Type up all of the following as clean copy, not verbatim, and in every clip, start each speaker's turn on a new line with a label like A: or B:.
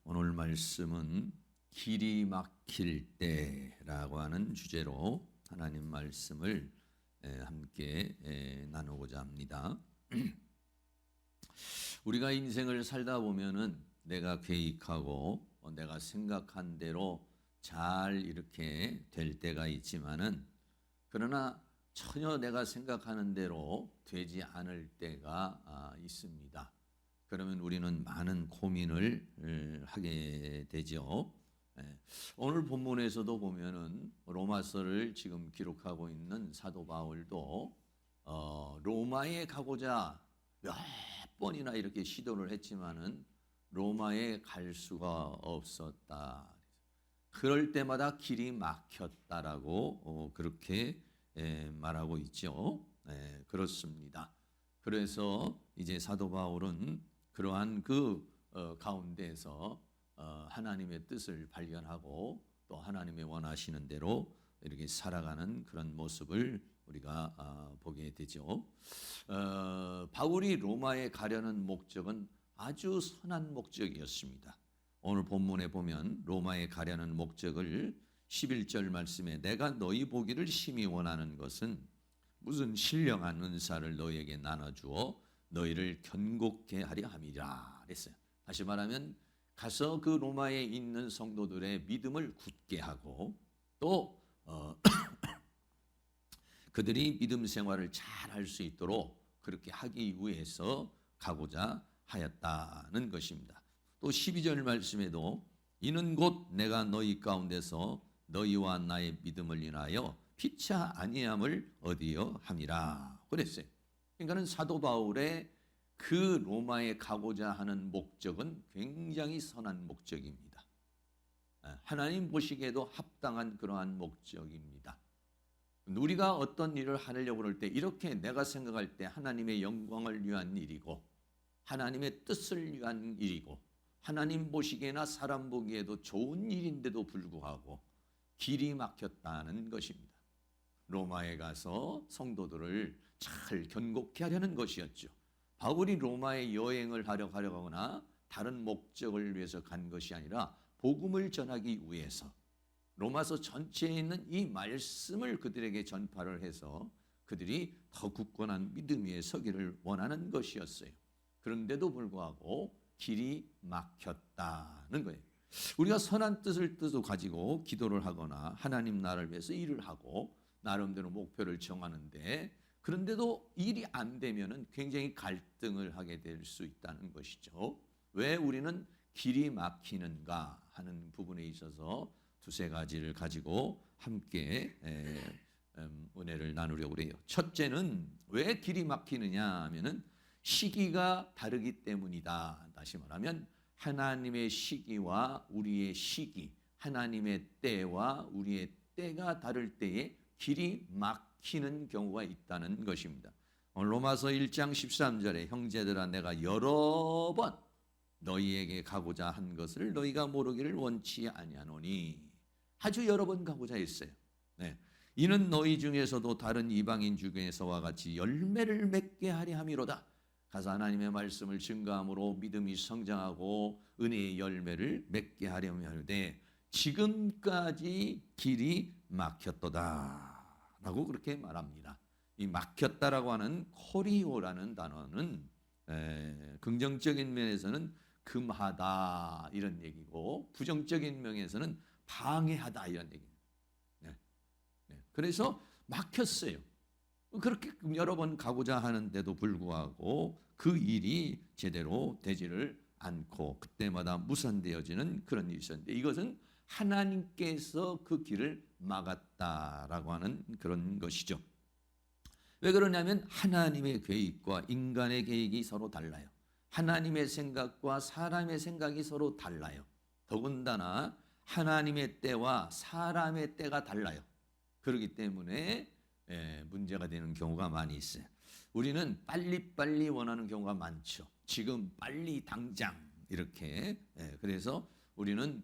A: 오늘 말씀은 길이 막힐 때라고 하는 주제로 하나님 말씀을 함께 나누고자 합니다. 우리가 인생을 살다 보면은 내가 계획하고 내가 생각한 대로 잘 이렇게 될 때가 있지만은 그러나 전혀 내가 생각하는 대로 되지 않을 때가 있습니다. 그러면 우리는 많은 고민을 하게 되죠. 오늘 본문에서도 보면은 로마서를 지금 기록하고 있는 사도 바울도 로마에 가고자 몇 번이나 이렇게 시도를 했지만은 로마에 갈 수가 없었다. 그럴 때마다 길이 막혔다라고 그렇게 말하고 있죠. 그렇습니다. 그래서 이제 사도 바울은 그러한 그 가운데에서 하나님의 뜻을 발견하고 또 하나님의 원하시는 대로 이렇게 살아가는 그런 모습을 우리가 보게 되죠. 바울이 로마에 가려는 목적은 아주 선한 목적이었습니다. 오늘 본문에 보면 로마에 가려는 목적을 11절 말씀에 내가 너희 보기를 심히 원하는 것은 무슨 신령한 은사를 너희에게 나눠주어 너희를 견고케 하려 함이라 그랬어요. 다시 말하면 가서 그 로마에 있는 성도들의 믿음을 굳게 하고 또 그들이 믿음 생활을 잘 할 수 있도록 그렇게 하기 위해서 가고자 하였다는 것입니다. 또 12절 말씀에도 이는 곧 내가 너희 가운데서 너희와 나의 믿음을 인하여 피차 아니함을 얻으려 함이라 그랬어요. 그러니까는 사도 바울의 그 로마에 가고자 하는 목적은 굉장히 선한 목적입니다. 하나님 보시기에도 합당한 그러한 목적입니다. 우리가 어떤 일을 하려고 할 때 이렇게 내가 생각할 때 하나님의 영광을 위한 일이고 하나님의 뜻을 위한 일이고 하나님 보시기에나 사람 보기에도 좋은 일인데도 불구하고 길이 막혔다는 것입니다. 로마에 가서 성도들을 잘 견고케 하려는 것이었죠. 바울이 로마에 여행을 하려 가거나 다른 목적을 위해서 간 것이 아니라 복음을 전하기 위해서 로마서 전체에 있는 이 말씀을 그들에게 전파를 해서 그들이 더 굳건한 믿음 위에 서기를 원하는 것이었어요. 그런데도 불구하고 길이 막혔다는 거예요. 우리가 선한 뜻을 가지고 기도를 하거나 하나님 나라를 위해서 일을 하고 나름대로 목표를 정하는데 그런데도 일이 안 되면은 굉장히 갈등을 하게 될 수 있다는 것이죠. 왜 우리는 길이 막히는가 하는 부분에 있어서 두세 가지를 가지고 함께 은혜를 나누려고 해요. 첫째는 왜 길이 막히느냐 하면은 시기가 다르기 때문이다. 다시 말하면 하나님의 시기와 우리의 시기, 하나님의 때와 우리의 때가 다를 때에 길이 막히는 경우가 있다는 것입니다. 로마서 1장 13절에 형제들아 내가 여러 번 너희에게 가고자 한 것을 너희가 모르기를 원치 아니하노니 아주 여러 번 가고자 했어요. 이는 너희 중에서도 다른 이방인 중에서와 같이 열매를 맺게 하려 함이로다. 가서 하나님의 말씀을 증거함으로 믿음이 성장하고 은혜의 열매를 맺게 하려면 하는데 지금까지 길이 막혔도다 라고 그렇게 말합니다. 이 막혔다라고 하는 코리오라는 단어는 긍정적인 면에서는 금하다 이런 얘기고 부정적인 면에서는 방해하다 이런 얘기입니다. 그래서 막혔어요. 그렇게 여러 번 가고자 하는데도 불구하고 그 일이 제대로 되지를 않고 그때마다 무산되어지는 그런 일이 있었는데 이것은 하나님께서 그 길을 막았다라고 하는 그런 것이죠. 왜 그러냐면 하나님의 계획과 인간의 계획이 서로 달라요. 하나님의 생각과 사람의 생각이 서로 달라요. 더군다나 하나님의 때와 사람의 때가 달라요. 그렇기 때문에 문제가 되는 경우가 많이 있어요. 우리는 빨리빨리 원하는 경우가 많죠. 지금 빨리 당장 이렇게. 그래서 우리는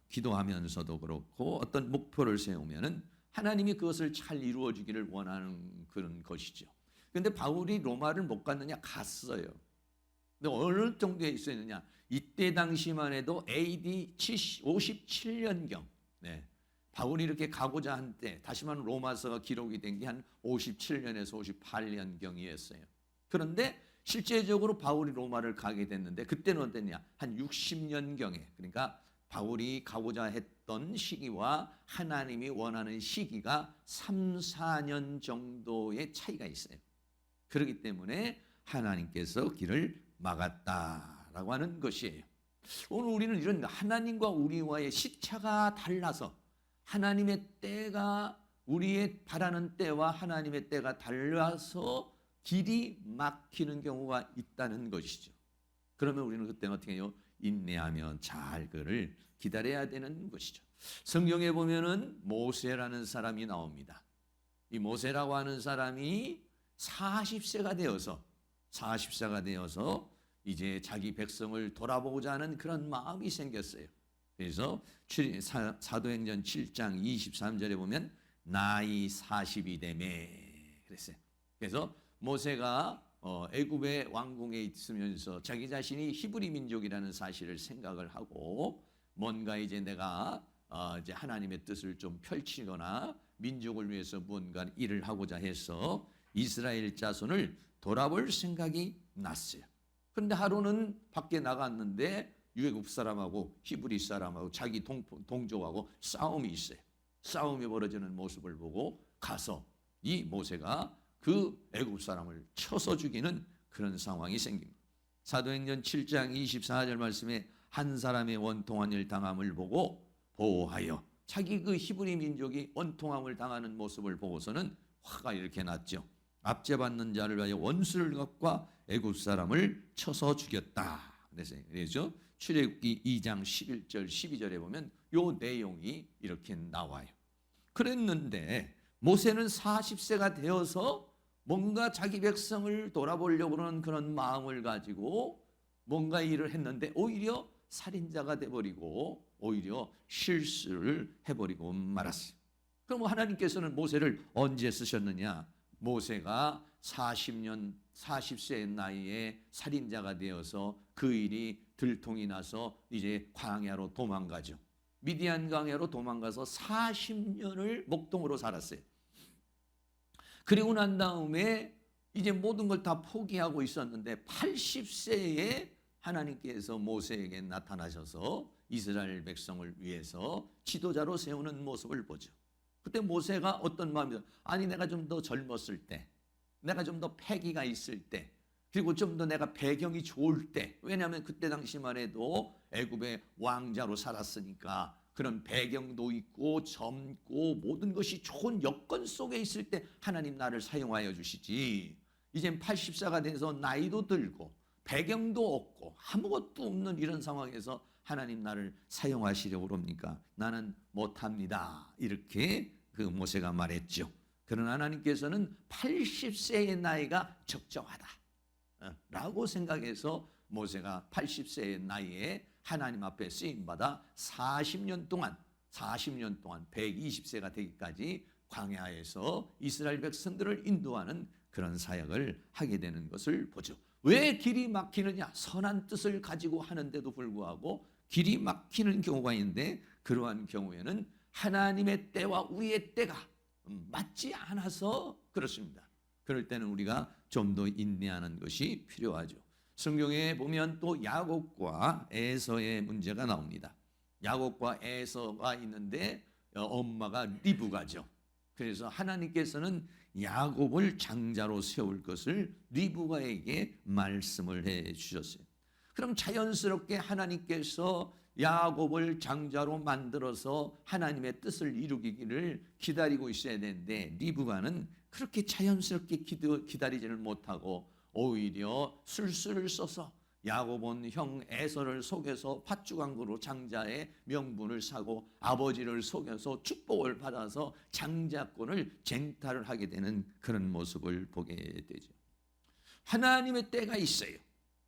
A: 기도하면서도 그렇고 어떤 목표를 세우면은 하나님이 그것을 잘 이루어 주기를 원하는 그런 것이죠. 그런데 바울이 로마를 못 갔느냐? 갔어요. 근데 어느 정도에 있었느냐? 이때 당시만 해도 AD 57년경. 네. 바울이 이렇게 가고자 한 때, 다시 말하면 로마서가 기록이 된 게 한 57년에서 58년경이었어요. 그런데 실제적으로 바울이 로마를 가게 됐는데 그때는 어땠냐? 한 60년경에, 그러니까 바울이 가고자 했던 시기와 하나님이 원하는 시기가 3, 4년 정도의 차이가 있어요. 그렇기 때문에 하나님께서 길을 막았다라고 하는 것이에요. 오늘 우리는 이런 하나님과 우리와의 시차가 달라서 하나님의 때가 우리의 바라는 때와 하나님의 때가 달라서 길이 막히는 경우가 있다는 것이죠. 그러면 우리는 그때는 어떻게 해요? 인내하며 잘 그를 기다려야 되는 것이죠. 성경에 보면은 모세라는 사람이 나옵니다. 이 모세라고 하는 사람이 40세가 되어서 이제 자기 백성을 돌아보고자 하는 그런 마음이 생겼어요. 그래서 사도행전 7장 23절에 보면 나이 40이 되매 그랬어요. 그래서 모세가 애굽의 왕궁에 있으면서 자기 자신이 히브리 민족이라는 사실을 생각을 하고 뭔가 이제 내가 이제 하나님의 뜻을 좀 펼치거나 민족을 위해서 무언가 일을 하고자 해서 이스라엘 자손을 돌아볼 생각이 났어요. 그런데 하루는 밖에 나갔는데 유애굽 사람하고 히브리 사람하고 자기 동족하고 싸움이 있어요. 싸움이 벌어지는 모습을 보고 가서 이 모세가 그 애굽 사람을 쳐서 죽이는 그런 상황이 생깁니다. 사도행전 7장 24절 말씀에 한 사람의 원통한 일 당함을 보고 보호하여 자기 그 히브리 민족이 원통함을 당하는 모습을 보고서는 화가 이렇게 났죠. 압제받는 자를 위하여 원수를 갖고 애굽 사람을 쳐서 죽였다. 그래서 출애굽기 2장 11절 12절에 보면 요 내용이 이렇게 나와요. 그랬는데 모세는 40세가 되어서 뭔가 자기 백성을 돌아보려고 하는 그런 마음을 가지고 뭔가 일을 했는데 오히려 살인자가 돼버리고 오히려 실수를 해버리고 말았어요. 그럼 하나님께서는 모세를 언제 쓰셨느냐? 모세가 40세의 나이에 살인자가 되어서 그 일이 들통이 나서 이제 광야로 도망가죠. 미디안 광야로 도망가서 40년을 목동으로 살았어요. 그리고 난 다음에 이제 모든 걸 다 포기하고 있었는데 80세에 하나님께서 모세에게 나타나셔서 이스라엘 백성을 위해서 지도자로 세우는 모습을 보죠. 그때 모세가 어떤 마음이죠? 아니 내가 좀 더 젊었을 때, 내가 좀 더 패기가 있을 때, 그리고 좀 더 내가 배경이 좋을 때, 왜냐하면 그때 당시만 해도 애굽의 왕자로 살았으니까 그런 배경도 있고 젊고 모든 것이 좋은 여건 속에 있을 때 하나님 나를 사용하여 주시지. 이젠 80세가 돼서 나이도 들고 배경도 없고 아무것도 없는 이런 상황에서 하나님 나를 사용하시려고 그럽니까? 나는 못합니다. 이렇게 그 모세가 말했죠. 그러나 하나님께서는 80세의 나이가 적정하다 라고 생각해서 모세가 80세의 나이에 하나님 앞에 쓰임받아 40년 동안 120세가 되기까지 광야에서 이스라엘 백성들을 인도하는 그런 사역을 하게 되는 것을 보죠. 왜 길이 막히느냐? 선한 뜻을 가지고 하는데도 불구하고 길이 막히는 경우가 있는데 그러한 경우에는 하나님의 때와 우리의 때가 맞지 않아서 그렇습니다. 그럴 때는 우리가 좀 더 인내하는 것이 필요하죠. 성경에 보면 또 야곱과 에서의 문제가 나옵니다. 야곱과 에서가 있는데 엄마가 리브가죠. 그래서 하나님께서는 야곱을 장자로 세울 것을 리브가에게 말씀을 해 주셨어요. 그럼 자연스럽게 하나님께서 야곱을 장자로 만들어서 하나님의 뜻을 이루기를 기다리고 있어야 되는데 리브가는 그렇게 자연스럽게 기다리지를 못하고 오히려 술수를 써서 야곱은 형 에서를 속여서 팥주강으로 장자의 명분을 사고 아버지를 속여서 축복을 받아서 장자권을 쟁탈을 하게 되는 그런 모습을 보게 되죠. 하나님의 때가 있어요.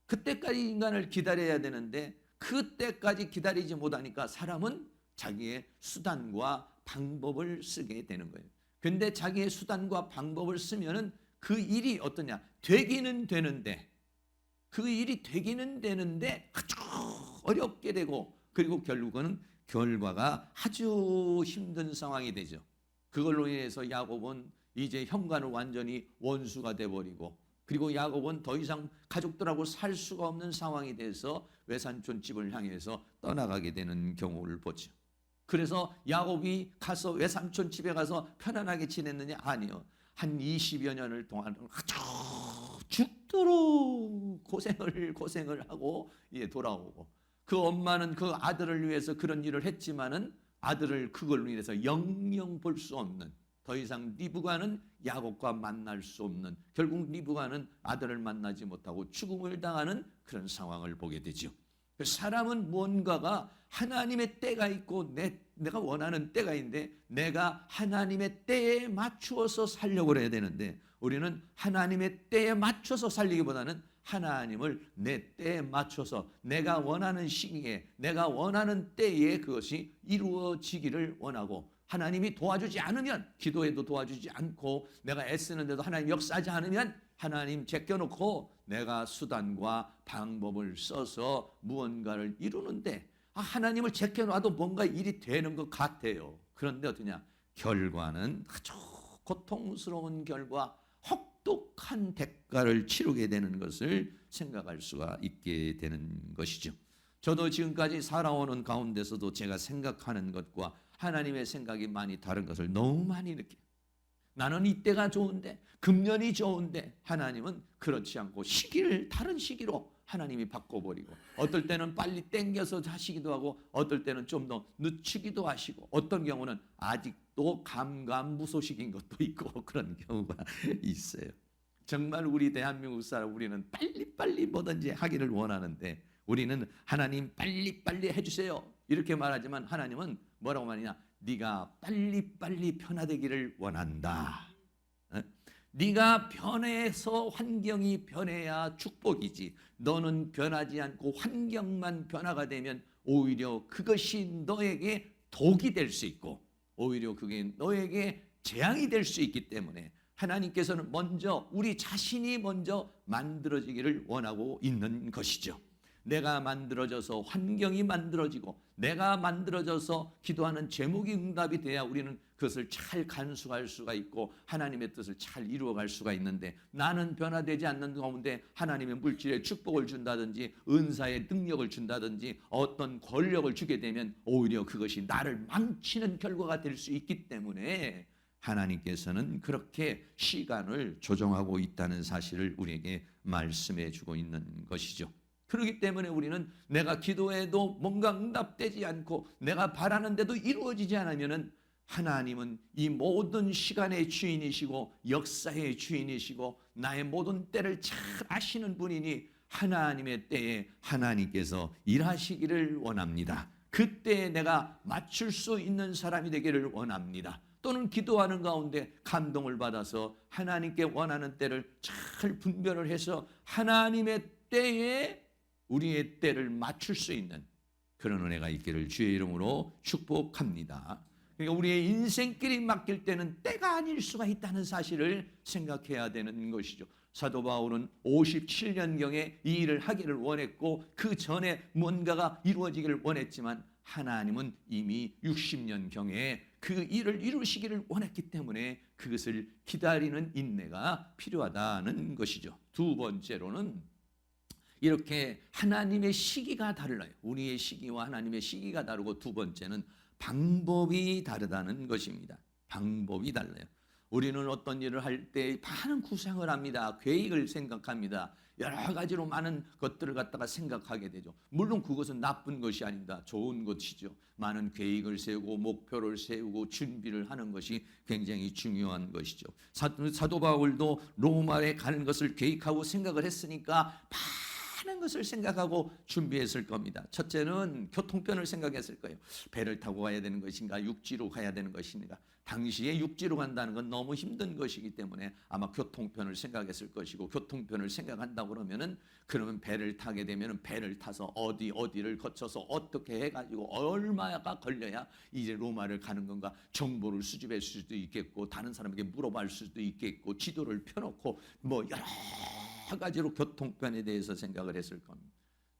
A: 그때까지 인간을 기다려야 되는데 그때까지 기다리지 못하니까 사람은 자기의 수단과 방법을 쓰게 되는 거예요. 근데 자기의 수단과 방법을 쓰면은 그 일이 어떠냐? 되기는 되는데 그 일이 되기는 되는데 아주 어렵게 되고, 그리고 결국은 결과가 아주 힘든 상황이 되죠. 그걸로 인해서 야곱은 이제 형과는 완전히 원수가 돼버리고, 그리고 야곱은 더 이상 가족들하고 살 수가 없는 상황이 돼서 외삼촌 집을 향해서 떠나가게 되는 경우를 보죠. 그래서 야곱이 가서 외삼촌 집에 가서 편안하게 지냈느냐? 아니요. 한 20여 년을 동안 아주 죽도록 고생을 하고 돌아오고, 그 엄마는 그 아들을 위해서 그런 일을 했지만은 아들을 그걸로 인해서 영영 볼 수 없는, 더 이상 리브가는 야곱과 만날 수 없는, 결국 리브가는 아들을 만나지 못하고 죽음을 당하는 그런 상황을 보게 되죠. 사람은 뭔가가 하나님의 때가 있고 내가 원하는 때가 있는데, 내가 하나님의 때에 맞추어서 살려고 해야 되는데, 우리는 하나님의 때에 맞춰서 살리기보다는 하나님을 내 때에 맞춰서 내가 원하는 시기에, 내가 원하는 때에 그것이 이루어지기를 원하고, 하나님이 도와주지 않으면, 기도해도 도와주지 않고 내가 애쓰는데도 하나님 역사하지 않으면 하나님 제껴놓고 내가 수단과 방법을 써서 무언가를 이루는데, 하나님을 제껴놔도 뭔가 일이 되는 것 같아요. 그런데 어떠냐? 결과는 아주 고통스러운 결과, 혹독한 대가를 치르게 되는 것을 생각할 수가 있게 되는 것이죠. 저도 지금까지 살아오는 가운데서도 제가 생각하는 것과 하나님의 생각이 많이 다른 것을 너무 많이 느껴요. 나는 이때가 좋은데, 금년이 좋은데, 하나님은 그렇지 않고 시기를 다른 시기로 하나님이 바꿔버리고, 어떨 때는 빨리 땡겨서 하시기도 하고, 어떨 때는 좀 더 늦추기도 하시고, 어떤 경우는 아직도 감감무소식인 것도 있고, 그런 경우가 있어요. 정말 우리 대한민국 사람, 우리는 빨리빨리 뭐든지 하기를 원하는데, 우리는 하나님 빨리빨리 해주세요 이렇게 말하지만, 하나님은 뭐라고 말하냐? 네가 빨리빨리 변화되기를 원한다. 네가 변해서 환경이 변해야 축복이지, 너는 변하지 않고 환경만 변화가 되면 오히려 그것이 너에게 독이 될 수 있고, 오히려 그게 너에게 재앙이 될 수 있기 때문에 하나님께서는 먼저 우리 자신이 먼저 만들어지기를 원하고 있는 것이죠. 내가 만들어져서 환경이 만들어지고, 내가 만들어져서 기도하는 제목이 응답이 돼야 우리는 그것을 잘 간수할 수가 있고 하나님의 뜻을 잘 이루어갈 수가 있는데, 나는 변화되지 않는 가운데 하나님의 물질의 축복을 준다든지 은사의 능력을 준다든지 어떤 권력을 주게 되면 오히려 그것이 나를 망치는 결과가 될 수 있기 때문에, 하나님께서는 그렇게 시간을 조정하고 있다는 사실을 우리에게 말씀해 주고 있는 것이죠. 그렇기 때문에 우리는 내가 기도해도 뭔가 응답되지 않고 내가 바라는데도 이루어지지 않으면은, 하나님은 이 모든 시간의 주인이시고 역사의 주인이시고 나의 모든 때를 잘 아시는 분이니, 하나님의 때에 하나님께서 일하시기를 원합니다. 그때에 내가 맞출 수 있는 사람이 되기를 원합니다. 또는 기도하는 가운데 감동을 받아서 하나님께 원하는 때를 잘 분별을 해서 하나님의 때에 우리의 때를 맞출 수 있는 그런 은혜가 있기를 주의 이름으로 축복합니다. 그러니까 우리의 인생길이 맡길 때는 때가 아닐 수가 있다는 사실을 생각해야 되는 것이죠. 사도 바울은 57년경에 이 일을 하기를 원했고, 그 전에 뭔가가 이루어지기를 원했지만, 하나님은 이미 60년경에 그 일을 이루시기를 원했기 때문에 그것을 기다리는 인내가 필요하다는 것이죠. 두 번째로는 이렇게 하나님의 시기가 달라요. 우리의 시기와 하나님의 시기가 다르고, 두 번째는 방법이 다르다는 것입니다. 방법이 달라요. 우리는 어떤 일을 할 때 많은 구상을 합니다. 계획을 생각합니다. 여러 가지로 많은 것들을 갖다가 생각하게 되죠. 물론 그것은 나쁜 것이 아닙니다. 좋은 것이죠. 많은 계획을 세우고 목표를 세우고 준비를 하는 것이 굉장히 중요한 것이죠. 사도 바울도 로마에 가는 것을 계획하고 생각을 했으니까 많은 것을 생각하고 준비했을 겁니다. 첫째는 교통편을 생각했을 거예요. 배를 타고 가야 되는 것인가, 육지로 가야 되는 것인가. 당시에 육지로 간다는 건 너무 힘든 것이기 때문에 아마 교통편을 생각했을 것이고, 교통편을 생각한다고 그러면 배를 타게 되면 배를 타서 어디를 거쳐서 어떻게 해가지고 얼마가 걸려야 이제 로마를 가는 건가 정보를 수집할 수도 있겠고, 다른 사람에게 물어볼 수도 있겠고, 지도를 펴놓고 뭐 여러 여러 가지로 교통편에 대해서 생각을 했을 겁니다.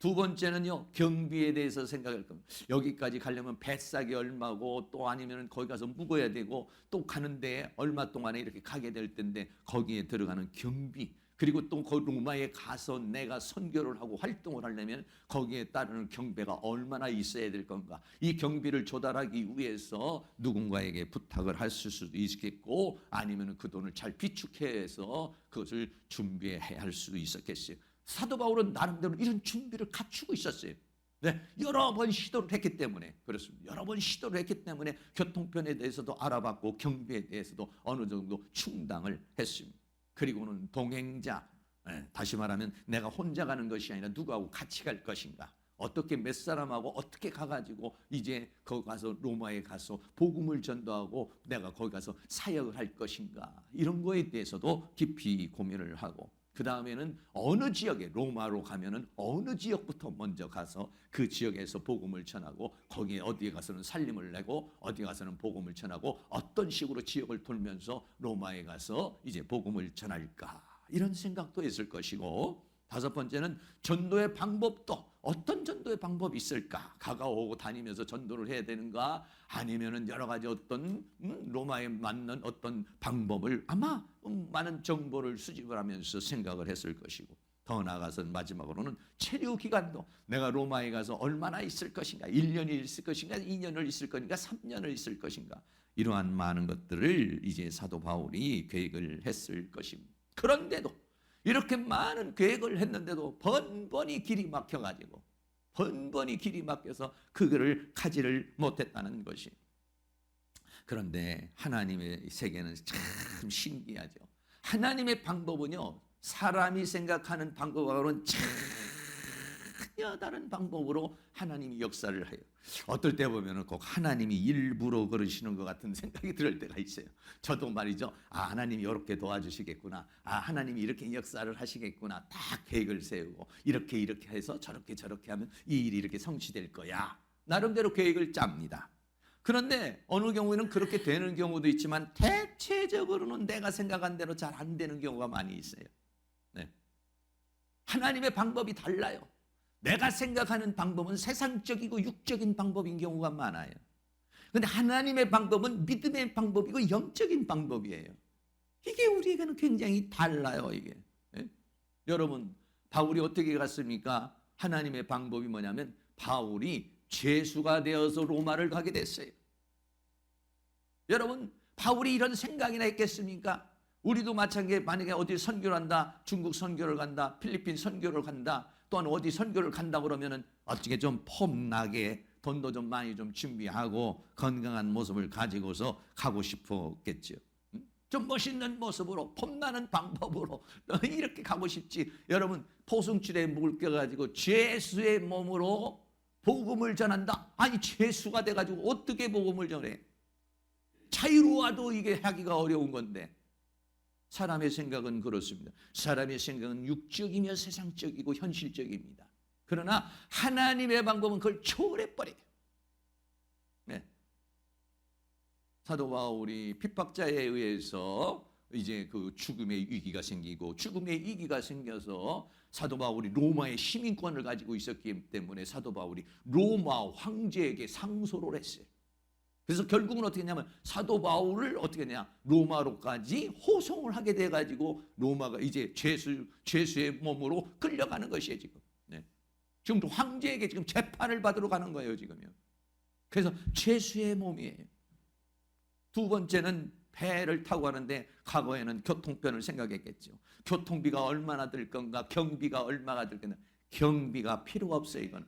A: 두 번째는요, 경비에 대해서 생각할 겁니다. 여기까지 가려면 뱃삭이 얼마고, 또 아니면 거기 가서 묵어야 되고, 또 가는데 얼마 동안에 이렇게 가게 될 텐데 거기에 들어가는 경비, 그리고 또 그 로마에 가서 내가 선교를 하고 활동을 하려면 거기에 따르는 경비가 얼마나 있어야 될 건가. 이 경비를 조달하기 위해서 누군가에게 부탁을 할 수도 있겠고, 아니면 그 돈을 잘 비축해서 그것을 준비해야 할 수도 있었겠어요. 사도 바울은 나름대로 이런 준비를 갖추고 있었어요. 네, 여러 번 시도를 했기 때문에 그렇습니다. 여러 번 시도를 했기 때문에 교통편에 대해서도 알아봤고 경비에 대해서도 어느 정도 충당을 했습니다. 그리고는 동행자, 다시 말하면 내가 혼자 가는 것이 아니라 누구하고 같이 갈 것인가, 어떻게 몇 사람하고 어떻게 가가지고 이제 거기 가서 로마에 가서 복음을 전도하고 내가 거기 가서 사역을 할 것인가, 이런 거에 대해서도 깊이 고민을 하고, 그 다음에는 어느 지역에, 로마로 가면은 어느 지역부터 먼저 가서 그 지역에서 복음을 전하고, 거기에 어디에 가서는 살림을 내고 어디에 가서는 복음을 전하고, 어떤 식으로 지역을 돌면서 로마에 가서 이제 복음을 전할까, 이런 생각도 있을 것이고, 다섯 번째는 전도의 방법도, 어떤 전도의 방법이 있을까? 가가오고 다니면서 전도를 해야 되는가? 아니면은 여러 가지 어떤 로마에 맞는 어떤 방법을 아마 많은 정보를 수집을 하면서 생각을 했을 것이고, 더 나아가서 마지막으로는 체류 기간도, 내가 로마에 가서 얼마나 있을 것인가? 1년이 있을 것인가? 2년을 있을 것인가? 3년을 있을 것인가? 이러한 많은 것들을 이제 사도 바울이 계획을 했을 것입니다. 그런데도 이렇게 많은 계획을 했는데도 번번이 길이 막혀가지고, 번번이 길이 막혀서 그거를 가지를 못했다는 것이. 그런데 하나님의 세계는 참 신기하죠. 하나님의 방법은요, 사람이 생각하는 방법하고는 전혀 다른 방법으로 하나님이 역사를 해요. 어떨 때 보면 꼭 하나님이 일부러 그러시는 것 같은 생각이 들 때가 있어요. 저도 말이죠, 하나님이 이렇게 도와주시겠구나, 하나님이 이렇게 역사를 하시겠구나, 딱 계획을 세우고 이렇게 해서 저렇게 하면 이 일이 이렇게 성취될 거야, 나름대로 계획을 짭니다. 그런데 어느 경우에는 그렇게 되는 경우도 있지만 대체적으로는 내가 생각한 대로 잘 안 되는 경우가 많이 있어요. 네. 하나님의 방법이 달라요. 내가 생각하는 방법은 세상적이고 육적인 방법인 경우가 많아요. 그런데 하나님의 방법은 믿음의 방법이고 영적인 방법이에요. 이게 우리에게는 굉장히 달라요, 이게. 네? 여러분, 바울이 어떻게 갔습니까? 하나님의 방법이 뭐냐면 바울이 죄수가 되어서 로마를 가게 됐어요. 여러분, 바울이 이런 생각이나 했겠습니까? 우리도 마찬가지에 만약에 어디 선교를 한다, 중국 선교를 간다, 필리핀 선교를 간다, 또한 어디 선교를 간다 그러면은 어떻게 좀 폼나게 돈도 좀 많이 좀 준비하고 건강한 모습을 가지고서 가고 싶었겠죠. 좀 멋있는 모습으로, 폼나는 방법으로 이렇게 가고 싶지. 여러분, 포승줄에 묶여가지고 죄수의 몸으로 복음을 전한다? 아니, 죄수가 돼가지고 어떻게 복음을 전해? 자유로워도 이게 하기가 어려운 건데. 사람의 생각은 그렇습니다. 사람의 생각은 육적이며 세상적이고 현실적입니다. 그러나 하나님의 방법은 그걸 초월해버려요. 네. 사도 바울이 핍박자에 의해서 이제 그 죽음의 위기가 생기고, 죽음의 위기가 생겨서 사도 바울이 로마의 시민권을 가지고 있었기 때문에 사도 바울이 로마 황제에게 상소를 했어요. 그래서 결국은 어떻게 했냐면 사도 바울을 어떻게 했냐, 로마로까지 호송을 하게 돼가지고 로마가 이제 죄수의 몸으로 끌려가는 것이에요, 지금. 네. 지금 황제에게 지금 재판을 받으러 가는 거예요, 지금요. 그래서 죄수의 몸이에요. 두 번째는 배를 타고 가는데, 과거에는 교통편을 생각했겠죠. 교통비가 얼마나 들 건가, 경비가 얼마가 들 건가. 경비가 필요가 없어요, 이거는.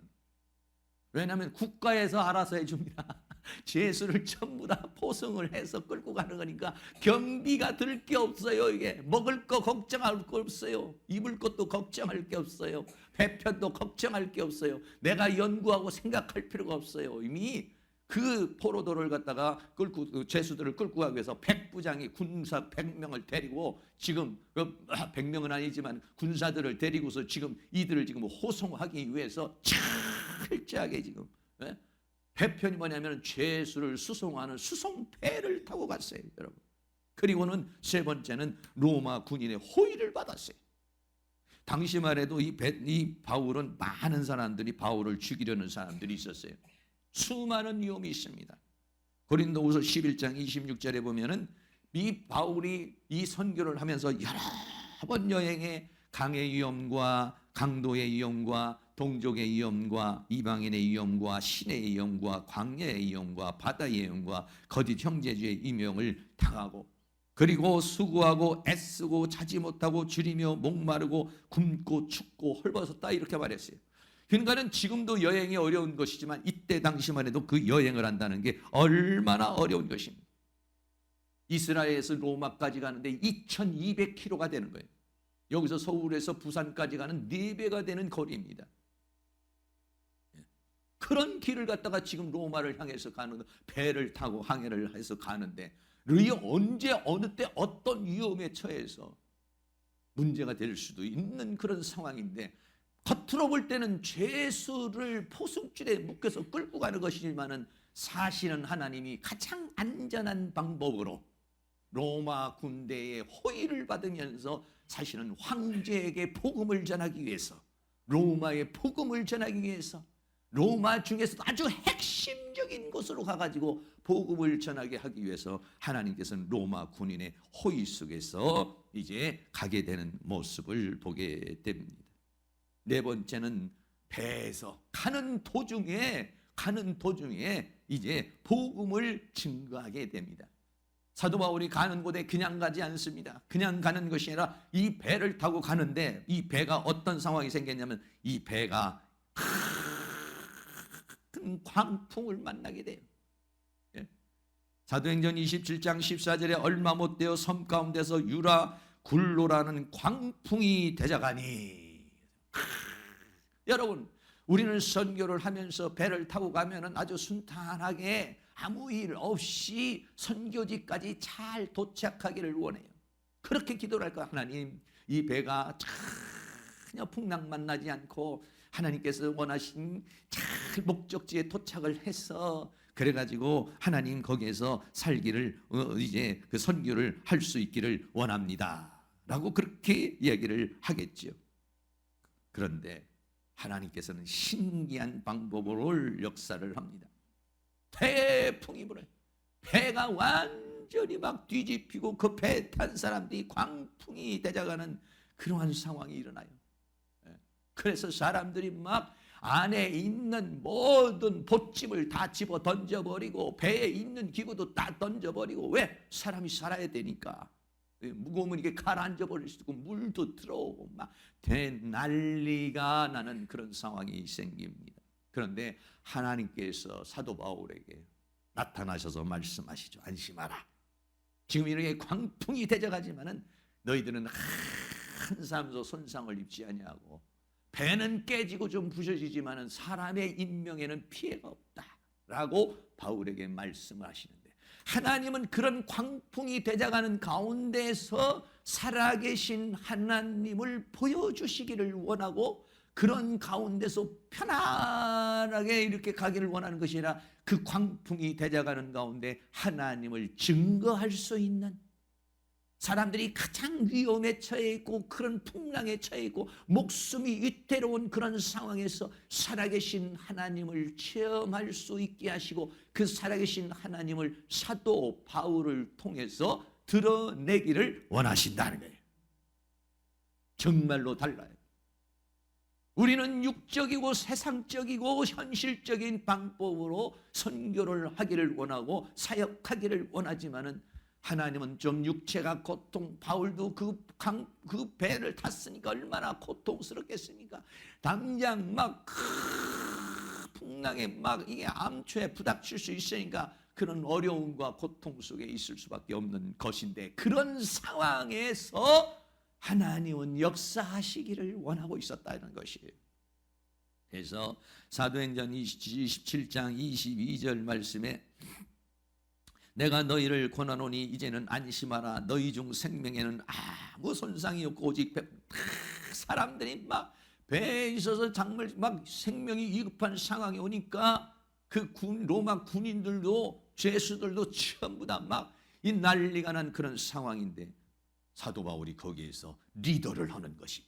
A: 왜냐하면 국가에서 알아서 해줍니다. 죄수를 전부 다 포승을 해서 끌고 가는 거니까 경비가 들 게 없어요. 이게 먹을 거 걱정할 거 없어요. 입을 것도 걱정할 게 없어요. 배편도 걱정할 게 없어요. 내가 연구하고 생각할 필요가 없어요. 이미 그 포로도를 갖다가 죄수들을 끌고 가기 위해서 백부장이 군사 100명을 데리고, 지금 100명은 아니지만 군사들을 데리고서 지금 이들을 지금 호송하기 위해서 철저하게 지금, 배편이 뭐냐면 죄수를 수송하는 수송배를 타고 갔어요, 여러분. 그리고는 세 번째는 로마 군인의 호의를 받았어요. 당시만 해도 이 바울은 많은 사람들이 바울을 죽이려는 사람들이 있었어요. 수많은 위험이 있습니다. 고린도후서 11장 26절에 보면은 이 바울이 이 선교를 하면서 여러 번 여행에 강의 위험과 강도의 위험과 동족의 위험과 이방인의 위험과 신의 위험과 광야의 위험과 바다의 위험과 거짓 형제주의 위험을 당하고, 그리고 수고하고 애쓰고 자지 못하고 줄이며 목마르고 굶고 춥고 헐벗었다 이렇게 말했어요. 그러니까는 지금도 여행이 어려운 것이지만 이때 당시만 해도 그 여행을 한다는 게 얼마나 어려운 것입니다. 이스라엘에서 로마까지 가는데 2200km가 되는 거예요. 여기서 서울에서 부산까지 가는 4배가 되는 거리입니다. 그런 길을 갖다가 지금 로마를 향해서 가는, 배를 타고 항해를 해서 가는데 언제 어느 때 어떤 위험에 처해서 문제가 될 수도 있는 그런 상황인데, 겉으로 볼 때는 죄수를 포승줄에 묶여서 끌고 가는 것이지만은 사실은 하나님이 가장 안전한 방법으로 로마 군대의 호의를 받으면서 사실은 황제에게 복음을 전하기 위해서, 로마의 복음을 전하기 위해서 로마 중에서도 아주 핵심적인 곳으로 가가지고 복음을 전하게 하기 위해서 하나님께서는 로마 군인의 호의 속에서 이제 가게 되는 모습을 보게 됩니다. 네 번째는 배에서 가는 도중에 이제 복음을 증거하게 됩니다. 사도 바울이 가는 곳에 그냥 가지 않습니다. 그냥 가는 것이 아니라 이 배를 타고 가는데, 이 배가 어떤 상황이 생겼냐면 이 배가 큰 광풍을 만나게 돼요. 사도행전 27장 14절에 얼마 못 되어 섬 가운데서 유라 굴로라는 광풍이 대자가니. 여러분, 우리는 선교를 하면서 배를 타고 가면은 아주 순탄하게 아무 일 없이 선교지까지 잘 도착하기를 원해요. 그렇게 기도를 할까? 하나님, 이 배가 전혀 풍랑만 나지 않고 하나님께서 원하신 잘 목적지에 도착을 해서, 그래가지고 하나님 거기에서 살기를 이제 그 선교를 할 수 있기를 원합니다 라고 그렇게 이야기를 하겠죠. 그런데 하나님께서는 신기한 방법으로 역사를 합니다. 태풍이 불어요. 배가 완전히 막 뒤집히고 그 배 탄 사람들이 광풍이 대자가는 그러한 상황이 일어나요. 그래서 사람들이 막 안에 있는 모든 봇짐을 다 집어 던져버리고 배에 있는 기구도 다 던져버리고, 왜? 사람이 살아야 되니까. 무거우면 이게 가라앉아버릴 수도 있고 물도 들어오고 막 난리가 나는 그런 상황이 생깁니다. 그런데 하나님께서 사도 바울에게 나타나셔서 말씀하시죠. 안심하라. 지금 이렇게 광풍이 대적하지만은 너희들은 한 사람도 손상을 입지 아니하고, 배는 깨지고 좀 부셔지지만은 사람의 인명에는 피해가 없다라고 바울에게 말씀을 하시는데, 하나님은 그런 광풍이 대적하는 가운데서 살아계신 하나님을 보여주시기를 원하고, 그런 가운데서 편안하게 이렇게 가기를 원하는 것이 아니라 그 광풍이 대적하는 가운데 하나님을 증거할 수 있는, 사람들이 가장 위험에 처해 있고 그런 풍랑에 처해 있고 목숨이 위태로운 그런 상황에서 살아계신 하나님을 체험할 수 있게 하시고, 그 살아계신 하나님을 사도 바울을 통해서 드러내기를 원하신다는 거예요. 정말로 달라요. 우리는 육적이고 세상적이고 현실적인 방법으로 선교를 하기를 원하고 사역하기를 원하지만은, 하나님은 좀 육체가 고통, 바울도 그 배를 탔으니까 얼마나 고통스럽겠습니까? 당장 막 풍랑에 막 이게 암초에 부닥칠 수 있으니까 그런 어려움과 고통 속에 있을 수밖에 없는 것인데, 그런 상황에서 하나님은 역사하시기를 원하고 있었다는 것이에요. 그래서 사도행전 27장 22절 말씀에 내가 너희를 권하노니 이제는 안심하라. 너희 중 생명에는 아무 손상이 없고 오직 사람들이 막 배에 있어서 정말 막 생명이 위급한 상황이 오니까 그 로마 군인들도 죄수들도 전부 다 막 이 난리가 난 그런 상황인데, 사도 바울이 거기에서 리더를 하는 것이,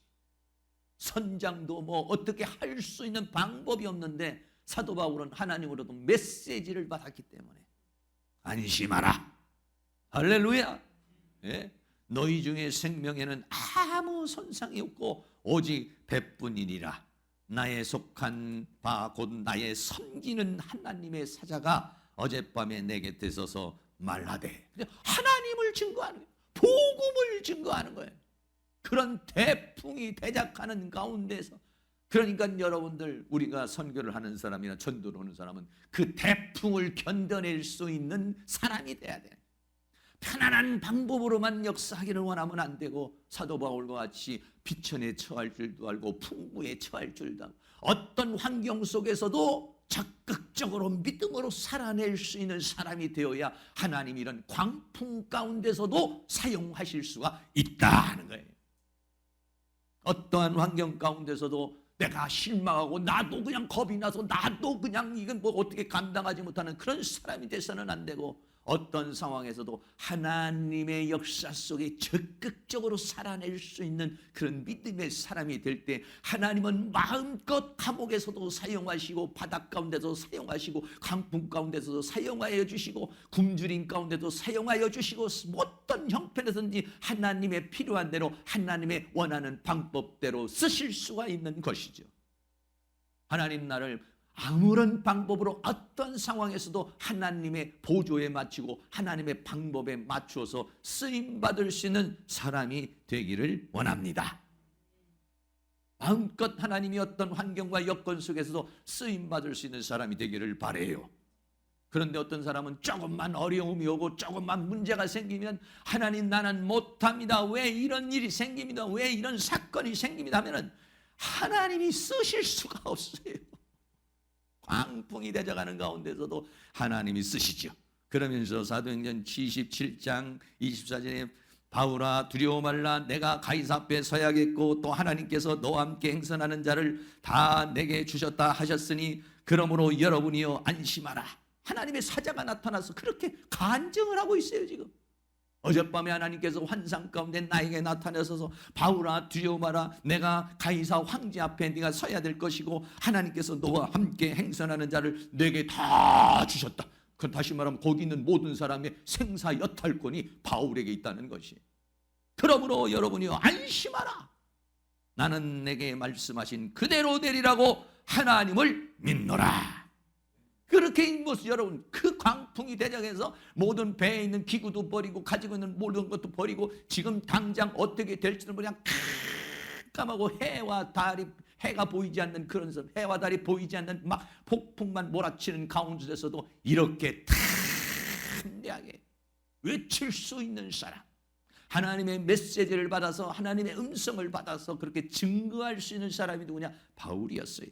A: 선장도 뭐 어떻게 할 수 있는 방법이 없는데 사도 바울은 하나님으로부터 메시지를 받았기 때문에 안심하라. 할렐루야. 예? 너희 중에 생명에는 아무 손상이 없고 오직 배뿐이니라. 나의 속한 바 곧 나의 섬기는 하나님의 사자가 어젯밤에 내 곁에 서서 말하되, 하나님을 증거하는 거예요. 복음을 증거하는 거예요. 그런 태풍이 대작하는 가운데서, 그러니까 여러분들, 우리가 선교를 하는 사람이나 전도를 하는 사람은 그 태풍을 견뎌낼 수 있는 사람이 돼야 돼. 편안한 방법으로만 역사하기를 원하면 안 되고, 사도 바울과 같이 비천에 처할 줄도 알고 풍부에 처할 줄도 알고, 어떤 환경 속에서도 적극적으로 믿음으로 살아낼 수 있는 사람이 되어야 하나님이 이런 광풍 가운데서도 사용하실 수가 있다는 거예요. 어떠한 환경 가운데서도 내가 실망하고 나도 그냥 겁이 나서 나도 그냥 이건 뭐 어떻게 감당하지 못하는 그런 사람이 돼서는 안 되고, 어떤 상황에서도 하나님의 역사 속에 적극적으로 살아낼 수 있는 그런 믿음의 사람이 될 때, 하나님은 마음껏 감옥에서도 사용하시고 바닷 가운데서 사용하시고 강풍 가운데서도 사용하여 주시고 굶주림 가운데도 사용하여 주시고, 어떤 형편에서든지 하나님의 필요한 대로 하나님의 원하는 방법대로 쓰실 수가 있는 것이죠. 하나님 나를 아무런 방법으로 어떤 상황에서도 하나님의 보조에 맞추고 하나님의 방법에 맞추어서 쓰임받을 수 있는 사람이 되기를 원합니다. 마음껏 하나님이 어떤 환경과 여건 속에서도 쓰임받을 수 있는 사람이 되기를 바라요. 그런데 어떤 사람은 조금만 어려움이 오고 조금만 문제가 생기면, 하나님 나는 못합니다, 왜 이런 일이 생깁니다, 왜 이런 사건이 생깁니다 하면은 하나님이 쓰실 수가 없어요. 광풍이 대적하는 가운데서도 하나님이 쓰시죠. 그러면서 사도행전 77장 24절에 바울아 두려워 말라, 내가 가이사 앞에 서야겠고 또 하나님께서 너와 함께 행선하는 자를 다 내게 주셨다 하셨으니 그러므로 여러분이여 안심하라. 하나님의 사자가 나타나서 그렇게 간증을 하고 있어요. 지금 어젯밤에 하나님께서 환상 가운데 나에게 나타나셔서 바울아 두려워 마라, 내가 가이사 황제 앞에 네가 서야 될 것이고 하나님께서 너와 함께 행선하는 자를 내게 다 주셨다. 그 다시 말하면 거기 있는 모든 사람의 생사 여탈권이 바울에게 있다는 것이. 그러므로 여러분이요 안심하라. 나는 내게 말씀하신 그대로 되리라고 하나님을 믿노라. 그렇게 여러분, 그 광풍이 대적해서 모든 배에 있는 기구도 버리고 가지고 있는 모든 것도 버리고 지금 당장 어떻게 될지는 그냥 깜깜하고 해가 보이지 않는 그런, 해와 달이 보이지 않는 막 폭풍만 몰아치는 가운데서도 이렇게 담대하게 외칠 수 있는 사람, 하나님의 메시지를 받아서 하나님의 음성을 받아서 그렇게 증거할 수 있는 사람이 누구냐? 바울이었어요.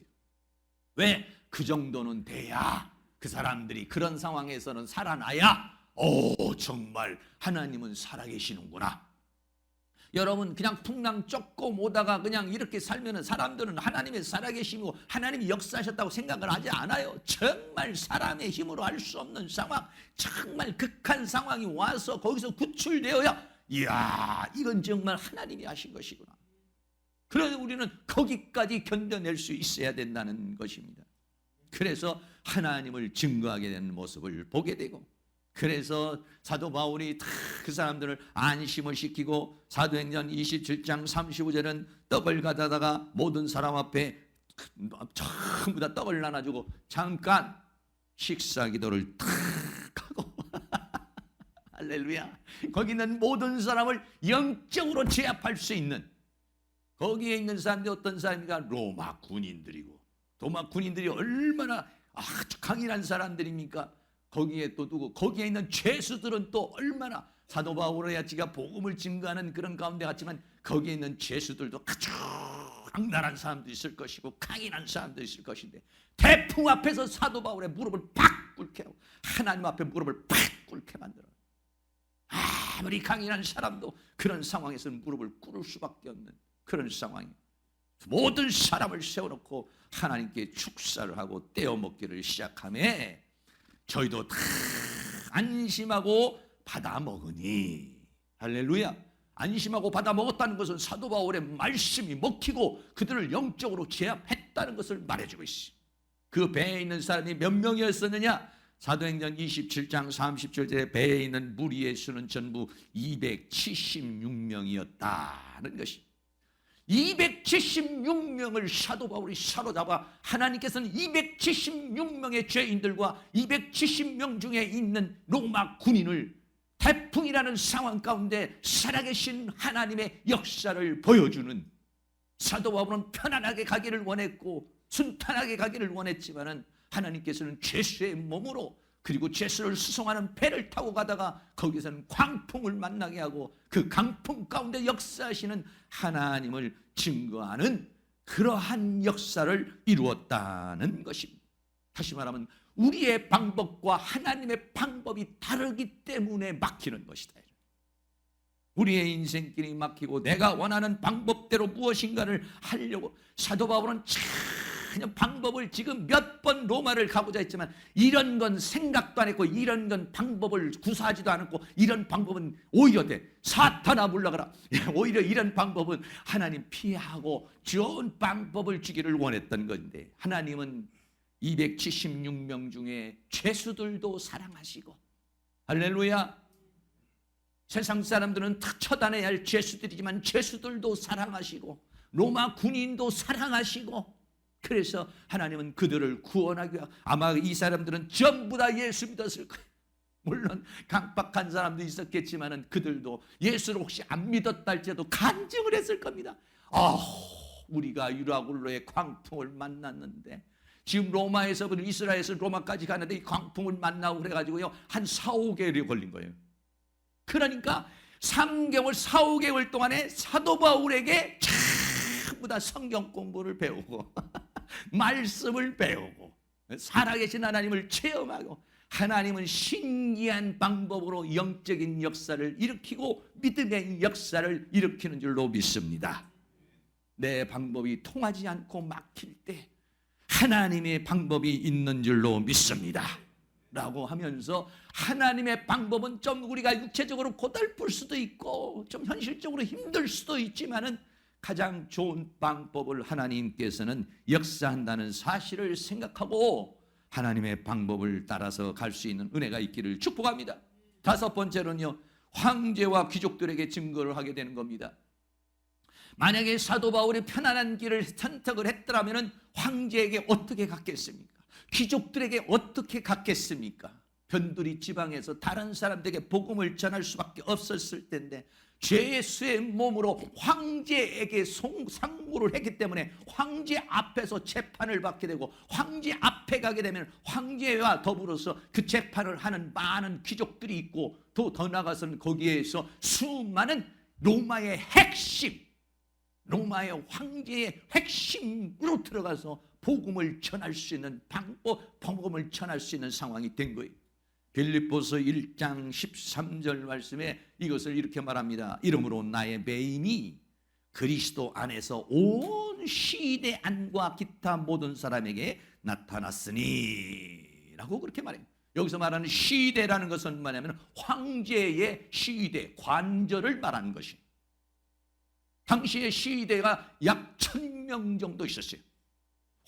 A: 왜? 그 정도는 돼야 그 사람들이 그런 상황에서는 살아나야 정말 하나님은 살아계시는구나. 여러분 그냥 풍랑 조금 오다가 그냥 이렇게 살면 사람들은 하나님의 살아계심이고 하나님이 역사하셨다고 생각을 하지 않아요. 정말 사람의 힘으로 할 수 없는 상황, 정말 극한 상황이 와서 거기서 구출되어야 이야 이건 정말 하나님이 하신 것이구나. 그래서 우리는 거기까지 견뎌낼 수 있어야 된다는 것입니다. 그래서 하나님을 증거하게 되는 모습을 보게 되고, 그래서 사도 바울이 다 그 사람들을 안심을 시키고 사도행전 27장 35절은 떡을 가져다가 모든 사람 앞에 전부 다 떡을 나눠주고 잠깐 식사 기도를 탁 하고 할렐루야. 거기 있는 모든 사람을 영적으로 제압할 수 있는, 거기에 있는 사람들이 어떤 사람인가? 로마 군인들이고, 로마 군인들이 얼마나 아주 강인한 사람들입니까? 거기에 또 누구? 거기에 있는 죄수들은 또 얼마나, 사도 바울이야 지가 복음을 증거하는 그런 가운데 같지만 거기에 있는 죄수들도 아주 강단한 사람도 있을 것이고 강인한 사람도 있을 것인데, 태풍 앞에서 사도 바울의 무릎을 팍 꿇게 하고 하나님 앞에 무릎을 팍 꿇게 만들어. 아무리 강인한 사람도 그런 상황에서는 무릎을 꿇을 수밖에 없는 그런 상황이, 모든 사람을 세워놓고 하나님께 축사를 하고 떼어먹기를 시작하며 저희도 다 안심하고 받아 먹으니, 할렐루야, 안심하고 받아 먹었다는 것은 사도 바울의 말씀이 먹히고 그들을 영적으로 제압했다는 것을 말해주고 있습니다. 그 배에 있는 사람이 몇 명이었었느냐? 사도행전 27장 30절에 배에 있는 무리의 수는 전부 276명이었다는 것입니다. 276명을 사도 바울이 사로잡아 하나님께서는 276명의 죄인들과 270명 중에 있는 로마 군인을 태풍이라는 상황 가운데 살아계신 하나님의 역사를 보여주는, 사도 바울은 편안하게 가기를 원했고 순탄하게 가기를 원했지만은 하나님께서는 죄수의 몸으로 그리고 죄수를 수송하는 배를 타고 가다가 거기서는 광풍을 만나게 하고 그 강풍 가운데 역사하시는 하나님을 증거하는 그러한 역사를 이루었다는 것입니다. 다시 말하면 우리의 방법과 하나님의 방법이 다르기 때문에 막히는 것이다. 우리의 인생길이 막히고 내가 원하는 방법대로 무엇인가를 하려고, 사도 바울은 전혀 방법을 지금 몇 번 로마를 가고자 했지만 이런 건 생각도 안 했고 이런 건 방법을 구사하지도 않았고 이런 방법은 오히려 사탄아 물러가라, 오히려 이런 방법은 하나님 피하고 좋은 방법을 주기를 원했던 건데 하나님은 276명 중에 죄수들도 사랑하시고, 할렐루야, 세상 사람들은 탁 처단해야 할 죄수들이지만 죄수들도 사랑하시고 로마 군인도 사랑하시고, 그래서 하나님은 그들을 구원하기 위해, 아마 이 사람들은 전부 다 예수 믿었을 거예요. 물론 강박한 사람도 있었겠지만 그들도 예수를 혹시 안 믿었다 할지라도 간증을 했을 겁니다. 우리가 유라굴로의 광풍을 만났는데, 지금 로마에서 이스라엘에서 로마까지 가는데 이 광풍을 만나고 그래가지고요 한 4, 5개월이 걸린 거예요. 그러니까 3개월, 4, 5개월 동안에 사도 바울에게 전부 다 성경 공부를 배우고 말씀을 배우고 살아계신 하나님을 체험하고, 하나님은 신기한 방법으로 영적인 역사를 일으키고 믿음의 역사를 일으키는 줄로 믿습니다. 내 방법이 통하지 않고 막힐 때 하나님의 방법이 있는 줄로 믿습니다 라고 하면서, 하나님의 방법은 좀 우리가 육체적으로 고달플 수도 있고 좀 현실적으로 힘들 수도 있지만은 가장 좋은 방법을 하나님께서는 역사한다는 사실을 생각하고 하나님의 방법을 따라서 갈 수 있는 은혜가 있기를 축복합니다. 5번째로는요, 황제와 귀족들에게 증거를 하게 되는 겁니다. 만약에 사도 바울이 편안한 길을 선택을 했더라면 황제에게 어떻게 갔겠습니까? 귀족들에게 어떻게 갔겠습니까? 변두리 지방에서 다른 사람들에게 복음을 전할 수밖에 없었을 텐데 죄의 수의 몸으로 황제에게 상고를 했기 때문에 황제 앞에서 재판을 받게 되고, 황제 앞에 가게 되면 황제와 더불어서 그 재판을 하는 많은 귀족들이 있고, 더 나아가서는 거기에서 수많은 로마의 핵심, 로마의 황제의 핵심으로 들어가서 복음을 전할 수 있는 방법, 복음을 전할 수 있는 상황이 된 거예요. 빌립보서 1장 13절 말씀에 이것을 이렇게 말합니다. 이러므로 나의 배임이 그리스도 안에서 온 시대 안과 기타 모든 사람에게 나타났으니 라고 그렇게 말해요. 여기서 말하는 시대라는 것은 뭐냐면 황제의 시대, 관절을 말하는 것이에요. 당시의 시대가 약 1000명 정도 있었어요.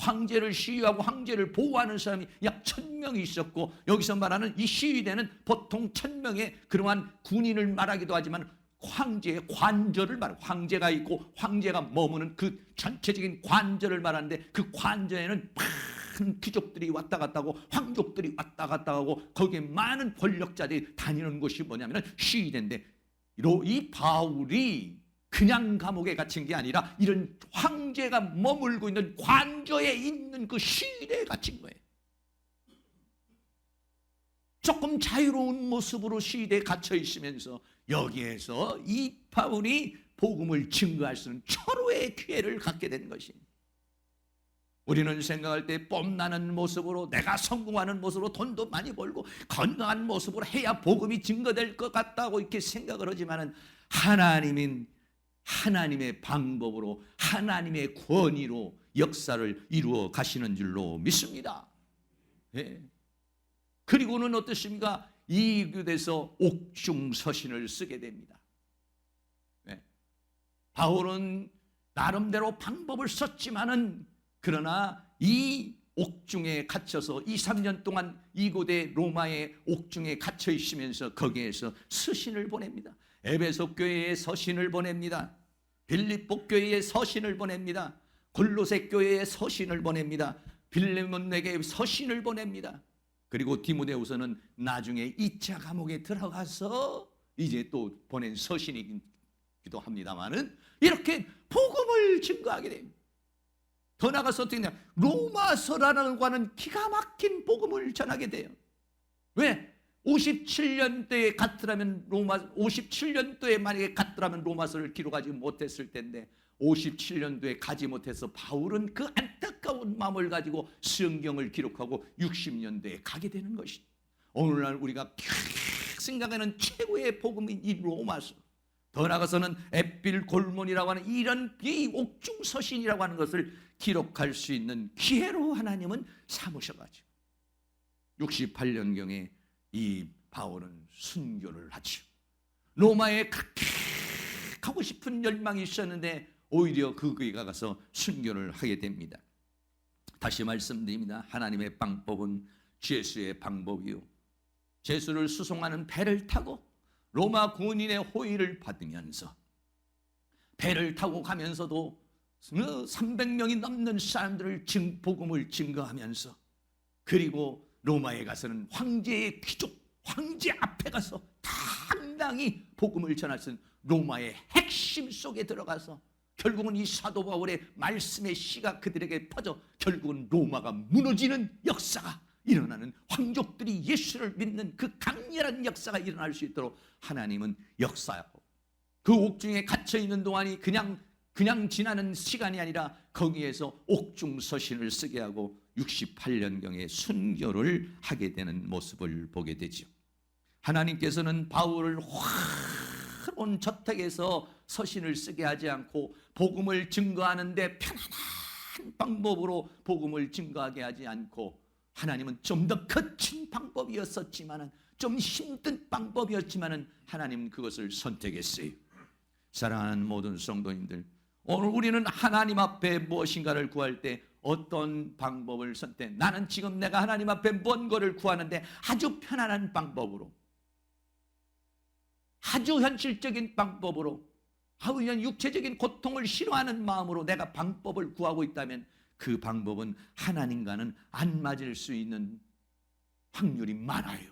A: 황제를 시위하고 황제를 보호하는 사람이 약 1000명이 있었고, 여기서 말하는 이 시위대는 보통 1000명의 그러한 군인을 말하기도 하지만 황제의 관절을 말해요. 황제가 있고 황제가 머무는 그 전체적인 관절을 말하는데, 그 관절에는 많은 귀족들이 왔다 갔다 하고 황족들이 왔다 갔다 하고 거기에 많은 권력자들이 다니는 곳이 뭐냐면 시위대인데, 이 바울이 그냥 감옥에 갇힌 게 아니라 이런 황제가 머물고 있는 관저에 있는 그 시대에 갇힌 거예요. 조금 자유로운 모습으로 시대에 갇혀 있으면서 여기에서 이 바울이 복음을 증거할 수 있는 철호의 기회를 갖게 된 것입니다. 우리는 생각할 때 뽐나는 모습으로, 내가 성공하는 모습으로, 돈도 많이 벌고 건강한 모습으로 해야 복음이 증거될 것 같다고 이렇게 생각을 하지만은, 하나님의 방법으로, 하나님의 권위로 역사를 이루어 가시는 줄로 믿습니다. 예. 그리고는 어떻습니까? 이 교대에서 옥중서신을 쓰게 됩니다. 바울은 나름대로 방법을 썼지만은 그러나 이 옥중에 갇혀서 2, 3년 동안 이곳의 로마의 옥중에 갇혀 있으면서 거기에서 서신을 보냅니다. 에베소 교회에 서신을 보냅니다. 빌립보 교회에 서신을 보냅니다. 골로새 교회에 서신을 보냅니다. 빌레몬에게 서신을 보냅니다. 그리고 디모데후서는 나중에 2차 감옥에 들어가서 이제 또 보낸 서신이기도 합니다만은 이렇게 복음을 증거하게 됩니다. 더 나아가서 어떻게 되냐, 로마서라는 과는 기가 막힌 복음을 전하게 돼요. 왜? 57년도에 갔더라면 57년도에 만약에 갔더라면 로마서를 기록하지 못했을 텐데 57년도에 가지 못해서 바울은 그 안타까운 마음을 가지고 성경을 기록하고 60년도에 가게 되는 것이죠. 오늘날 우리가 생각하는 최고의 복음인 이 로마서, 더 나아가서는 에필 골몬이라고 하는 이런 이 옥중 서신이라고 하는 것을 기록할 수 있는 기회로 하나님은 삼으셔가지고 68년경에 이 바울은 순교를 하죠. 로마에 가고 싶은 열망이 있었는데 오히려 거기에 가서 순교를 하게 됩니다. 다시 말씀드립니다. 하나님의 방법은 죄수의 방법이요, 죄수를 수송하는 배를 타고 로마 군인의 호의를 받으면서 배를 타고 가면서도 300명이 넘는 사람들을 복음을 증거하면서, 그리고 로마에 가서는 황제의 귀족, 황제 앞에 가서 당당히 복음을 전할 수 있는 로마의 핵심 속에 들어가서 결국은 이 사도 바울의 말씀의 씨가 그들에게 퍼져 결국은 로마가 무너지는 역사가 일어나는, 황족들이 예수를 믿는 그 강렬한 역사가 일어날 수 있도록 하나님은 역사하고, 그 옥중에 갇혀있는 동안이 그냥 지나는 시간이 아니라 거기에서 옥중 서신을 쓰게 하고 68년경에 순교를 하게 되는 모습을 보게 되죠. 하나님께서는 바울을 화로운 저택에서 서신을 쓰게 하지 않고 복음을 증거하는데 편안한 방법으로 복음을 증거하게 하지 않고, 하나님은 좀 더 거친 방법이었었지만은, 좀 힘든 방법이었지만은 하나님은 그것을 선택했어요. 사랑하는 모든 성도님들, 오늘 우리는 하나님 앞에 무엇인가를 구할 때 어떤 방법을 선택? 나는 지금 내가 하나님 앞에 뭔 거를 구하는데 아주 편안한 방법으로, 아주 현실적인 방법으로, 그냥 육체적인 고통을 싫어하는 마음으로 내가 방법을 구하고 있다면 그 방법은 하나님과는 안 맞을 수 있는 확률이 많아요.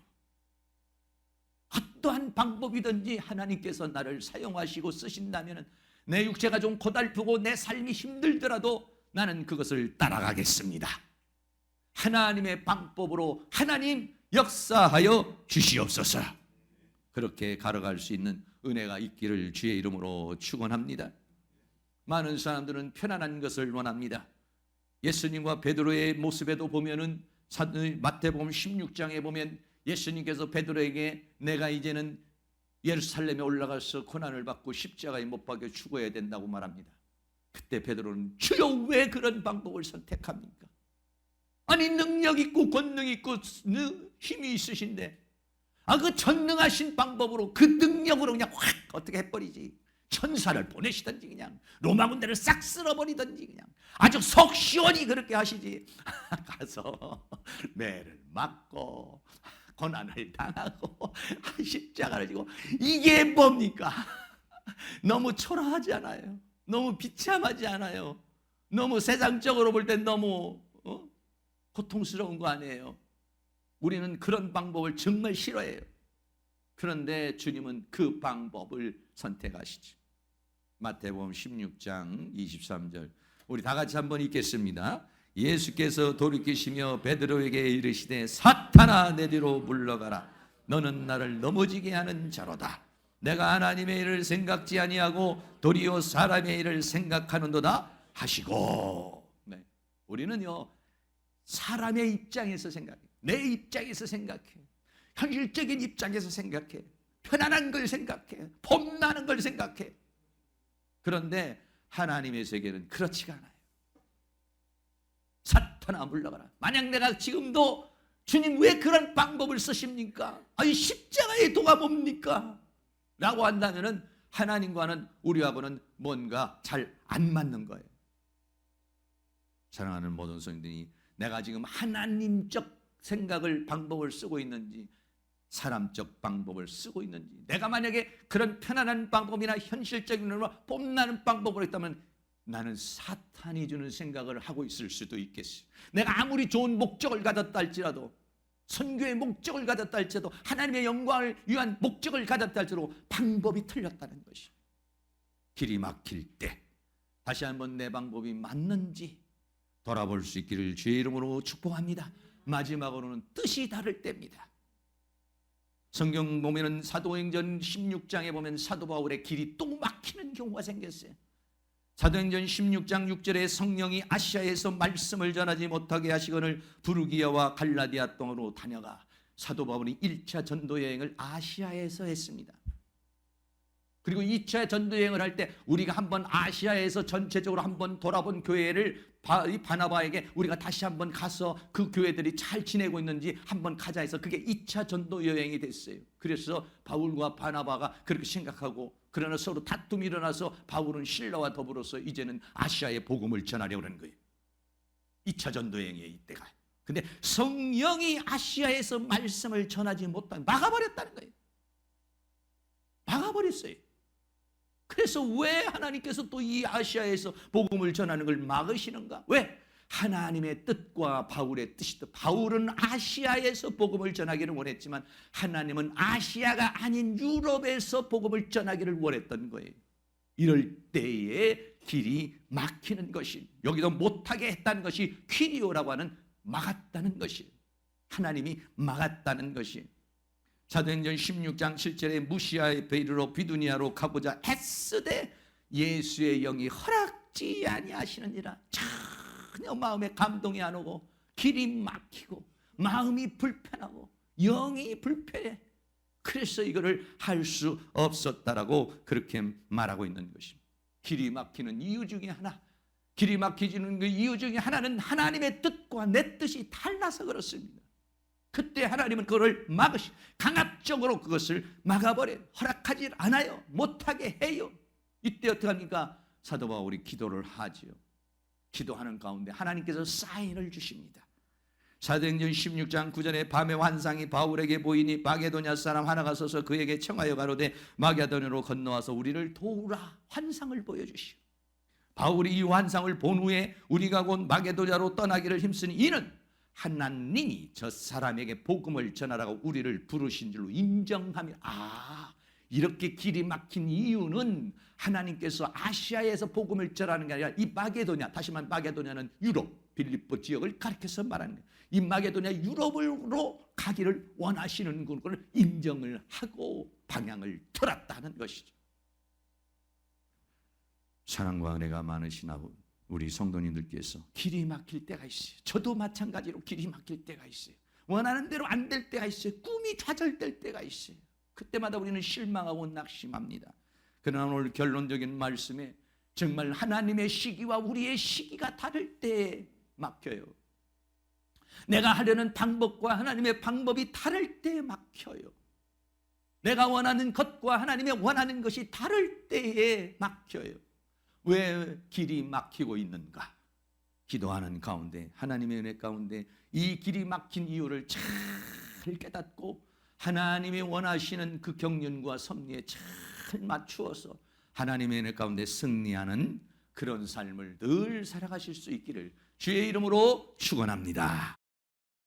A: 어떠한 방법이든지 하나님께서 나를 사용하시고 쓰신다면 내 육체가 좀 고달프고 내 삶이 힘들더라도 나는 그것을 따라가겠습니다. 하나님의 방법으로 하나님 역사하여 주시옵소서. 그렇게 걸어갈 수 있는 은혜가 있기를 주의 이름으로 축원합니다. 많은 사람들은 편안한 것을 원합니다. 예수님과 베드로의 모습에도 보면은 마태복음 16장에 보면 예수님께서 베드로에게 내가 이제는 예루살렘에 올라가서 고난을 받고 십자가에 못 박혀 죽어야 된다고 말합니다. 그때 베드로는 주여 왜 그런 방법을 선택합니까? 아니 능력 있고 권능 있고 힘이 있으신데 그 전능하신 방법으로 그 능력으로 그냥 확 어떻게 해버리지. 천사를 보내시든지 그냥 로마 군대를 싹 쓸어버리든지 그냥 아주 속 시원히 그렇게 하시지. 가서 매를 맞고 고난을 당하고 십자가를 지고 이게 뭡니까? 너무 초라하지 않아요? 너무 비참하지 않아요? 너무 세상적으로 볼 땐 너무 고통스러운 거 아니에요? 우리는 그런 방법을 정말 싫어해요. 그런데 주님은 그 방법을 선택하시죠. 마태복음 16장 23절 우리 다 같이 한번 읽겠습니다. 예수께서 돌이키시며 베드로에게 이르시되 사탄아 내 뒤로 물러가라. 너는 나를 넘어지게 하는 자로다. 내가 하나님의 일을 생각지 아니하고 도리어 사람의 일을 생각하는도다 하시고. 네. 우리는요 사람의 입장에서 생각해, 내 입장에서 생각해, 현실적인 입장에서 생각해, 편안한 걸 생각해, 폼나는 걸 생각해. 그런데 하나님의 세계는 그렇지가 않아요. 사탄아 물러가라. 만약 내가 지금도 주님 왜 그런 방법을 쓰십니까? 아니 십자가의 도가 뭡니까? 라고 한다면은 하나님과는 우리하고는 뭔가 잘 안 맞는 거예요. 사랑하는 모든 성도들이 내가 지금 하나님적 생각을 방법을 쓰고 있는지 사람적 방법을 쓰고 있는지, 내가 만약에 그런 편안한 방법이나 현실적인 뽐나는 방법으로 했다면 나는 사탄이 주는 생각을 하고 있을 수도 있겠어요. 내가 아무리 좋은 목적을 가졌다 할지라도, 선교의 목적을 가졌다 할지라도, 하나님의 영광을 위한 목적을 가졌다 할지라도 방법이 틀렸다는 것이, 길이 막힐 때 다시 한번 내 방법이 맞는지 돌아볼 수 있기를 주의 이름으로 축복합니다. 마지막으로는 뜻이 다를 때입니다. 성경 보면은 사도행전 16장에 보면 사도 바울의 길이 또 막히는 경우가 생겼어요. 사도행전 16장 6절에 성령이 아시아에서 말씀을 전하지 못하게 하시거늘 부르기아와 갈라디아 땅으로 다녀가. 사도 바울이 1차 전도 여행을 아시아에서 했습니다. 그리고 2차 전도 여행을 할 때 우리가 한번 아시아에서 전체적으로 한번 돌아본 교회를 바나바에게 우리가 다시 한번 가서 그 교회들이 잘 지내고 있는지 한번 가자 해서 그게 2차 전도 여행이 됐어요. 그래서 바울과 바나바가 그렇게 생각하고, 그러나 서로 다툼이 일어나서 바울은 실라와 더불어서 이제는 아시아에 복음을 전하려고 하는 거예요. 2차 전도 여행이에요, 이때가. 근데 성령이 아시아에서 말씀을 전하지 못하게 막아버렸다는 거예요. 막아버렸어요. 그래서 왜 하나님께서 또 이 아시아에서 복음을 전하는 걸 막으시는가? 왜? 하나님의 뜻과 바울의 뜻이다. 바울은 아시아에서 복음을 전하기를 원했지만 하나님은 아시아가 아닌 유럽에서 복음을 전하기를 원했던 거예요. 이럴 때에 길이 막히는 것이, 여기도 못하게 했다는 것이 퀴리오라고 하는 막았다는 것이, 하나님이 막았다는 것이. 사도행전 16장 7절에 무시아의 베이르로 비두니아로 가고자 애쓰되 예수의 영이 허락지 아니하시느니라. 전혀 마음에 감동이 안 오고 길이 막히고 마음이 불편하고 영이 불편해. 그래서 이거를 할 수 없었다라고 그렇게 말하고 있는 것입니다. 길이 막히는 이유 중에 하나, 길이 막히지는 그 이유 중에 하나는 하나님의 뜻과 내 뜻이 달라서 그렇습니다. 그때 하나님은 그걸 강압적으로 그것을 막아버려요. 허락하지 않아요. 못하게 해요. 이때 어떻게 합니까? 사도 바울이 기도를 하지요. 기도하는 가운데 하나님께서 사인을 주십니다. 사도행전 16장 9절에 밤의 환상이 바울에게 보이니 마게도냐 사람 하나가 서서 그에게 청하여 가로되 마게도냐로 건너와서 우리를 도우라. 환상을 보여주시오. 바울이 이 환상을 본 후에 우리가 곧 마게도냐로 떠나기를 힘쓰니 이는 하나님이 저 사람에게 복음을 전하라고 우리를 부르신 줄로 인정하며, 이렇게 길이 막힌 이유는 하나님께서 아시아에서 복음을 전하는 게 아니라 이 마게도냐, 다시 말하면 마게도냐는 유럽, 빌립보 지역을 가리켜서 말하는 거예요. 이 마게도냐 유럽으로 가기를 원하시는 걸 인정을 하고 방향을 틀었다는 것이죠. 사랑과 은혜가 많으신 우리 성도님들께서 길이 막힐 때가 있어요. 저도 마찬가지로 길이 막힐 때가 있어요. 원하는 대로 안 될 때가 있어요. 꿈이 좌절될 때가 있어요. 그때마다 우리는 실망하고 낙심합니다. 그러나 오늘 결론적인 말씀에 정말 하나님의 시기와 우리의 시기가 다를 때에 막혀요. 내가 하려는 방법과 하나님의 방법이 다를 때에 막혀요. 내가 원하는 것과 하나님의 원하는 것이 다를 때에 막혀요. 왜 길이 막히고 있는가? 기도하는 가운데, 하나님의 은혜 가운데 이 길이 막힌 이유를 잘 깨닫고 하나님이 원하시는 그 경륜과 섭리에 잘 맞추어서 하나님의 은혜 가운데 승리하는 그런 삶을 늘 살아가실 수 있기를 주의 이름으로 축원합니다.